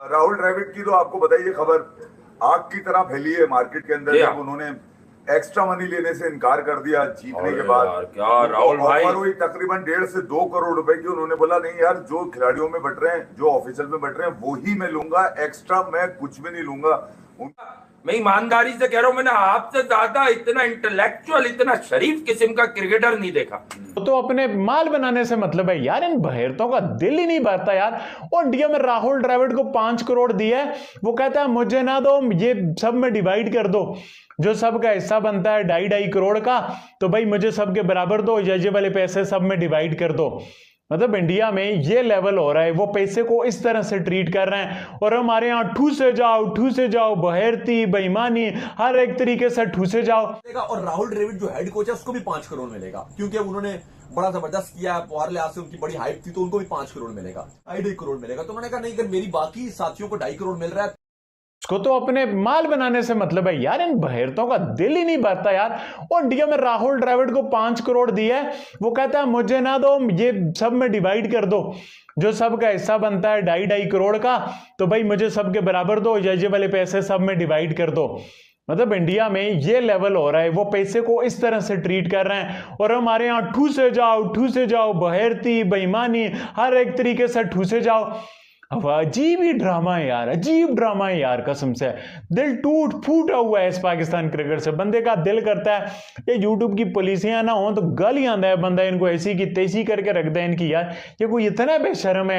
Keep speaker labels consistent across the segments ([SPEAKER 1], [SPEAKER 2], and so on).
[SPEAKER 1] राहुल द्रविड़ की तो आपको बताइए खबर आग की तरह फैली है मार्केट के अंदर। जब उन्होंने एक्स्ट्रा मनी लेने से इनकार कर दिया जीतने के बाद,
[SPEAKER 2] यार क्या राहुल भाई,
[SPEAKER 1] ऑफर हुई तकरीबन 1.5 से 2 करोड़ रुपए की। उन्होंने बोला नहीं यार, जो खिलाड़ियों में बट रहे हैं, जो ऑफिशियल में बट रहे हैं, वो ही मैं लूंगा, एक्स्ट्रा मैं कुछ भी नहीं लूंगा।
[SPEAKER 2] मैं ईमानदारी से कह रहा हूं, मैंने आपसे ज्यादा इतना इंटेलेक्चुअल, इतना शरीफ किस्म का क्रिकेटर नहीं देखा।
[SPEAKER 3] तो अपने माल बनाने से मतलब है यार, इन बहेरतों का दिल ही नहीं भरता यार। और इंडिया में राहुल द्रविड़ को 5 करोड़ दिया है, वो कहता है मुझे ना दो, ये सब में डिवाइड कर दो, जो सबका हिस्सा बनता है 2.5 करोड़ का, तो भाई मुझे सबके बराबर दो, ये वाले पैसे सब में डिवाइड कर दो। मतलब इंडिया में ये लेवल हो रहा है, वो पैसे को इस तरह से ट्रीट कर रहे हैं। और हमारे यहाँ ठूसे जाओ, बहेरती, बेईमानी, हर एक तरीके से ठूसे जाओ।
[SPEAKER 4] और राहुल द्रविड़ जो हेड कोच है उसको भी 5 करोड़ मिलेगा, क्योंकि उन्होंने बड़ा जबरदस्त किया है, पवार लिहाज से उनकी बड़ी हाइप थी, तो उनको भी 5 करोड़ मिलेगा, 2.5 करोड़ मिलेगा। तो उन्होंने कहा नहीं, अगर मेरी बाकी साथियों को 2.5 करोड़ मिल रहा है,
[SPEAKER 3] उसको तो अपने माल बनाने से मतलब है यार, इन बहेरतों का दिल ही नहीं भरता यार। और इंडिया में राहुल द्रविड़ को 5 करोड़ दिया है, वो कहता है मुझे ना दो, ये सब में डिवाइड कर दो, जो सबका हिस्सा बनता है 2.5 करोड़ का, तो भाई मुझे सबके बराबर दो, ये वाले पैसे सब में डिवाइड कर दो। मतलब इंडिया में ये लेवल हो रहा है, वो पैसे को इस तरह से ट्रीट कर रहे हैं। और हमारे यहाँ ठूसे जाओ, बहेरती, बेईमानी, हर एक तरीके से ठूसे जाओ। अब अजीब ही ड्रामा है यार, अजीब ड्रामा है यार, कसम से दिल टूट फूटा हुआ है इस पाकिस्तान क्रिकेट से। बंदे का दिल करता है ये यूट्यूब की पॉलिसियां ना हो तो गल ही आंदा है बंदा, इनको ऐसी की तैसी करके रखता है इनकी। यार ये कोई इतना बेशर्म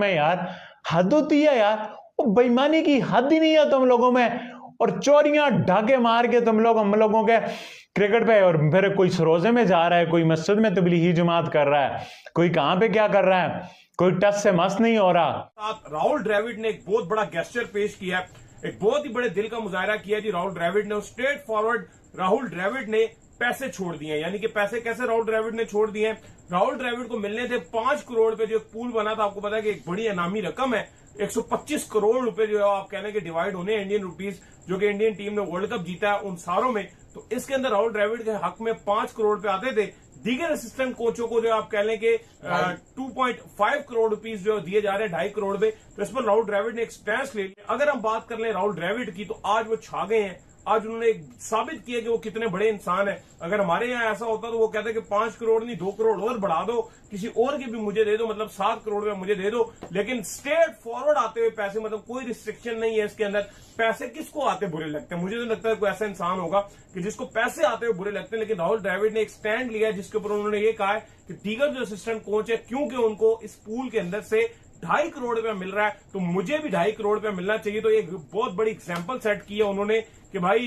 [SPEAKER 3] है यार, हद होती है यार। वो बेईमानी की हद ही नहीं है तुम लोगों में, और चोरियां ढाके मार के तुम लोग हम लोगों के क्रिकेट पे। और फिर कोई सरोजे में जा रहा है, कोई मस्जिद में तबलीगी जमात कर रहा है, कोई कहां पे क्या कर रहा है, कोई टच से मस्त नहीं हो रहा।
[SPEAKER 5] राहुल द्रविड़ ने एक बहुत बड़ा गेस्चर पेश किया, एक बहुत ही बड़े दिल का मुजाहरा किया जी राहुल द्रविड़ ने। स्ट्रेट फॉरवर्ड राहुल द्रविड़ ने पैसे छोड़ दिए, यानी कि पैसे कैसे राहुल द्रविड़ ने छोड़ दिए। राहुल द्रविड़ को मिलने थे 5 करोड़ पे, जो एक पूल बना था, आपको पता है कि एक बड़ी इनामी रकम है, 125 करोड़ रुपए जो है आप कहने के डिवाइड होने इंडियन रुपीज, जो कि इंडियन टीम ने वर्ल्ड कप जीता है उन सारों में। तो इसके अंदर राहुल द्रविड़ के हक में 5 करोड़ पे आते थे। दीगर असिस्टेंट कोचों को जो आप कह लें कि 2.5 करोड़ रुपीज जो दिए जा रहे हैं 2.5 करोड़ पे, तो इस पर राहुल द्रविड़ ने एक स्टैंड ले लिया। अगर हम बात कर लें राहुल द्रविड़ की, तो आज वो छा गए हैं, आज उन्होंने साबित किया कि वो कितने बड़े इंसान है। अगर हमारे यहाँ ऐसा होता तो वो कहते कि 5 करोड़ नहीं 2 करोड़ और बढ़ा दो, किसी और के भी मुझे दे दो, मतलब 7 करोड़ रुपए मुझे दे दो। लेकिन स्ट्रेट फॉरवर्ड आते हुए पैसे, मतलब कोई रिस्ट्रिक्शन नहीं है इसके अंदर। पैसे किसको आते बुरे लगते हैं? मुझे तो लगता है कोई ऐसा इंसान होगा कि जिसको पैसे आते हुए बुरे लगते हैं। लेकिन राहुल द्रविड़ ने एक स्टैंड लिया है जिसके ऊपर उन्होंने ये कहा है कि दीगर जो असिस्टेंट कोच है, क्योंकि उनको इस पूल के अंदर से 2.5 करोड़ रुपया मिल रहा है, तो मुझे भी 2.5 करोड़ रुपया मिलना चाहिए। तो एक बहुत बड़ी एग्जाम्पल सेट की है उन्होंने कि भाई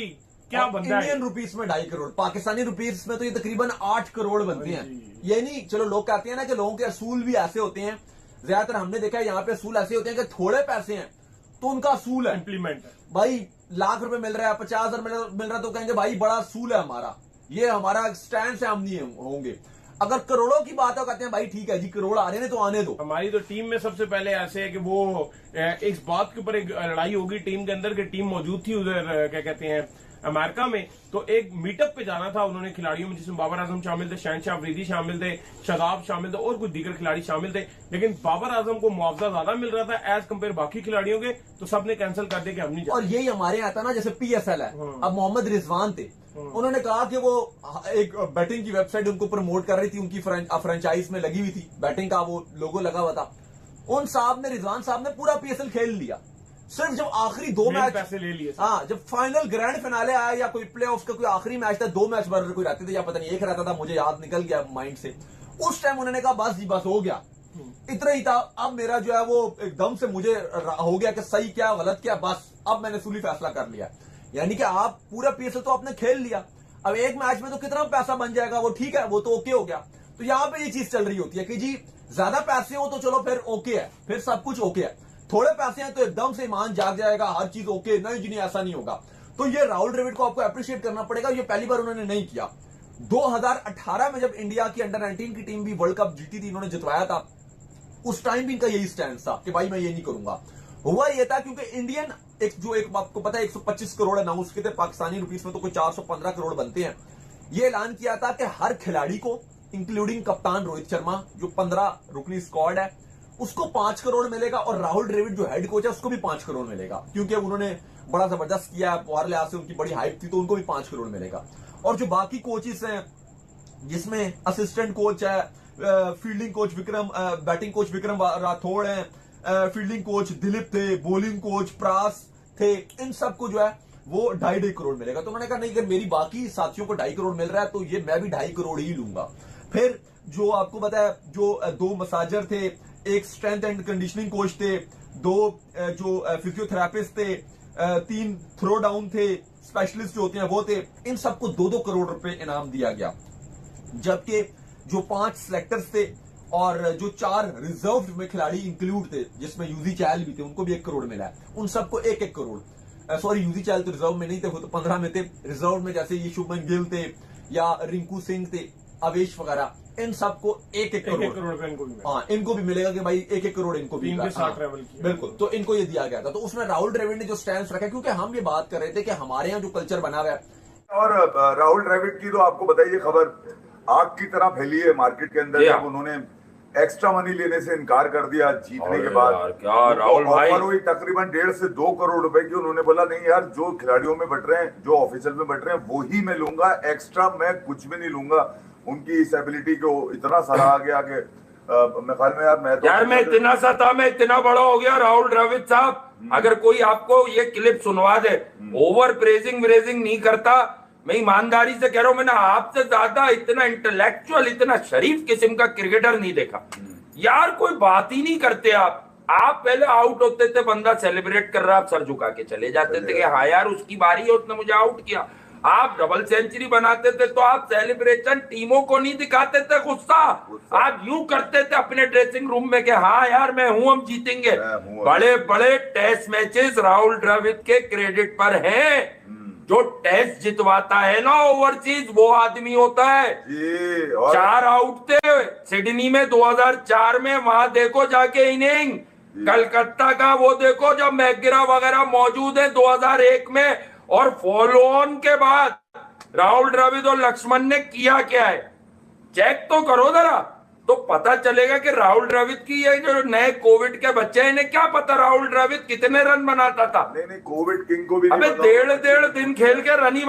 [SPEAKER 5] क्या बनता है।
[SPEAKER 4] इंडियन रुपीस में 2.5 करोड़, पाकिस्तानी रुपीस में तो ये तकरीबन 8 करोड़ बनते हैं। ये नहीं, चलो लोग कहते हैं ना कि लोगों के असूल भी ऐसे होते हैं, ज्यादातर हमने देखा है यहाँ पे असूल ऐसे होते हैं कि थोड़े पैसे हैं तो उनका असूल है
[SPEAKER 5] इंप्लीमेंट है।
[SPEAKER 4] भाई लाख रुपए मिल रहा है, 50,000 मिल रहा है, तो कहेंगे भाई बड़ा असूल है हमारा, ये हमारा स्टैंड से हम नहीं होंगे। अगर करोड़ों की बात है कहते हैं भाई ठीक है जी, करोड़ आ रहे हैं तो आने दो।
[SPEAKER 5] हमारी तो टीम में सबसे पहले ऐसे है कि वो इस बात के ऊपर एक लड़ाई होगी टीम के अंदर, कि टीम मौजूद थी उधर क्या कहते हैं अमेरिका में, तो एक मीटअप पे जाना था उन्होंने खिलाड़ियों में, जिसमें बाबर आजम शामिल थे, शहनशाह अफरीदी शामिल थे, शादाब शामिल थे और कुछ दीगर खिलाड़ी शामिल थे। लेकिन बाबर आजम को मुआवजा ज्यादा मिल रहा था एज कम्पेयर बाकी खिलाड़ियों के, तो सबने कैंसिल कर दिया कि हम नहीं जाते।
[SPEAKER 4] और यही हमारे यहाँ था ना, जैसे PSL है, अब मोहम्मद रिजवान थे, उन्होंने कहा कि वो एक बैटिंग की वेबसाइट उनको प्रमोट कर रही थी, उनकी फ्रेंचाइज में लगी हुई थी, बैटिंग का वो लोगो लगा हुआ था। उन साहब ने, रिजवान साहब ने पूरा PSL खेल लिया, सिर्फ जब आखिरी 2 मैच
[SPEAKER 5] पैसे ले लिए।
[SPEAKER 4] हाँ, जब फाइनल ग्रैंड फिनाले आया या कोई प्ले ऑफ का कोई आखिरी मैच था, 2 मैच बराबर कोई रहते थे या पता नहीं एक रहता था, मुझे याद निकल गया माइंड से। उस टाइम उन्होंने कहा बस जी बस हो गया, इतना ही था। अब मेरा जो है वो एकदम से मुझे हो गया कि सही क्या गलत क्या, बस अब मैंने सुली फैसला कर लिया। यानी कि आप पूरा PSL तो आपने खेल लिया, अब एक मैच में तो कितना पैसा बन जाएगा वो ठीक है, वो तो ओके हो गया। तो यहां पे ये चीज चल रही होती है कि जी ज्यादा पैसे हो तो चलो फिर ओके है, फिर सब कुछ ओके है, थोड़े पैसे हैं तो एकदम से ईमान जाग जाएगा, हर चीज ओके, नहीं जी नहीं ऐसा नहीं होगा। तो ये राहुल द्रविड़ को आपको अप्रिशिएट करना पड़ेगा, ये पहली बार उन्होंने नहीं किया। 2018 में जब इंडिया की अंडर 19 की टीम भी वर्ल्ड कप जीती थी, इन्होंने जितवाया था, उस टाइम भी इनका यही स्टैंड था कि भाई मैं ये नहीं करूंगा। हुआ ये था क्योंकि इंडियन एक आपको पता है 125 करोड़ अनाउंस किए थे, पाकिस्तानी रुपीस में तो कोई 415 करोड़ बनते हैं। ये ऐलान किया था कि हर खिलाड़ी को इंक्लूडिंग कप्तान रोहित शर्मा, जो 15 रुकनी स्क्वाड है, उसको 5 करोड़ मिलेगा, और राहुल द्रविड़ जो हेड कोच है उसको भी 5 करोड़ मिलेगा, क्योंकि उन्होंने बड़ा जबरदस्त किया है, बाहर लिहाज से उनकी बड़ी हाइप थी, तो उनको भी 5 करोड़ मिलेगा। और जो बाकी कोचेस हैं, जिसमें असिस्टेंट कोच है, fielding coach Vikram, batting coach Vikram Rathore है, फील्डिंग कोच दिलीप थे, बॉलिंग कोच प्रास थे, इन सबको जो है वो 2.5 करोड़ मिलेगा। तो उन्होंने कहा नहीं, अगर मेरी बाकी साथियों को 2.5 करोड़ मिल रहा है तो ये मैं भी 2.5 करोड़ ही लूंगा। फिर जो आपको पता है, जो 2 मसाजर थे, एक स्ट्रेंथ एंड कंडीशनिंग कोच थे, 2 जो फिजियोथेरापिस्ट थे, 3 थ्रो डाउन थे, स्पेशलिस्ट जो होते हैं वो थे, इन सबको 2-2 करोड़ रुपए इनाम दिया गया। जबकि जो 5 सिलेक्टर्स थे और जो 4 रिजर्व में खिलाड़ी इंक्लूड थे, जिसमें यूजी चहल भी थे, उनको भी 1 करोड़ मिला है। उन सबको 1-1 करोड़, सॉरी यूजी चहल तो रिजर्व में नहीं थे, वो तो 15 में थे। रिजर्व में जैसे ये शुभमन गिल थे या रिंकू सिंह थे, आवेश वगैरह, इन सबको 1-1 करोड़
[SPEAKER 5] रुपए इनको भी मिला।
[SPEAKER 4] हाँ, इनको भी मिलेगा कि भाई 1-1 करोड़ इनको भी।
[SPEAKER 5] टीम के साथ ट्रैवल किया।
[SPEAKER 4] बिल्कुल, तो इनको ये दिया गया था। तो उसमें राहुल द्रविड़ ने जो स्टैंड रखा, क्योंकि हम ये बात कर रहे थे कि हमारे यहाँ जो कल्चर बना हुआ है,
[SPEAKER 1] और राहुल द्रविड़ की तो आपको बताइए खबर आग की तरह फैली है मार्केट के अंदर, जब उन्होंने एक्स्ट्रा मनी लेने से इनकार कर दिया जीतने के बाद।
[SPEAKER 2] क्या राहुल भाई,
[SPEAKER 1] ऑफर हुई तकरीबन 1.5 से 2 करोड़ रुपए की, उन्होंने बोला नहीं यार, जो खिलाड़ियों में बट रहे हैं, जो ऑफिशियल में बट रहे हैं, वो ही मैं लूंगा, एक्स्ट्रा मैं कुछ भी नहीं लूंगा। उनकी इस एबिलिटी को इतना सराहा गया कि मैं ख्याल में यार
[SPEAKER 2] मैं इतना सा था, मैं इतना बड़ा हो गया। राहुल द्रविड़ साहब, अगर कोई आपको ये क्लिप सुनवा दे, ओवर प्रेजिंग व्रेजिंग नहीं करता, मैं ईमानदारी से कह रहा हूं, मैंने आपसे ज्यादा इतना इंटेलेक्चुअल, इतना शरीफ किस्म का क्रिकेटर नहीं देखा यार। कोई बात ही नहीं करते आप पहले आउट होते थे, बंदा सेलिब्रेट कर रहा, आप सर झुका के चले जाते थे कि हाँ यार उसकी बारी है, उसने मुझे आउट किया। आप डबल सेंचुरी बनाते थे तो आप सेलिब्रेशन टीमों को नहीं दिखाते थे, गुस्सा आप यूं करते थे अपने ड्रेसिंग रूम में कि हाँ यार मैं हूं, हम जीतेंगे। बड़े बड़े टेस्ट मैचेस राहुल द्रविड़ के क्रेडिट पर हैं। जो टेस्ट जितवाता है ना ओवरसीज, वो आदमी होता है। 4 आउट थे सिडनी में 2004 में, वहां देखो जाके इनिंग। कलकत्ता का वो देखो जब मैकग्रा वगैरह मौजूद है 2001 में, और फॉलो ऑन के बाद राहुल द्रविड़ और लक्ष्मण ने किया क्या है, चेक तो करो जरा, तो पता चलेगा कि राहुल द्रविड़ की ये जो नए कोविड के बच्चे हैं, इन्हें क्या पता राहुल द्रविड़ कितने रन बनाता था।
[SPEAKER 1] नहीं कोविड किंग को भी
[SPEAKER 2] अबे 1.5 दिन खेल के रन ही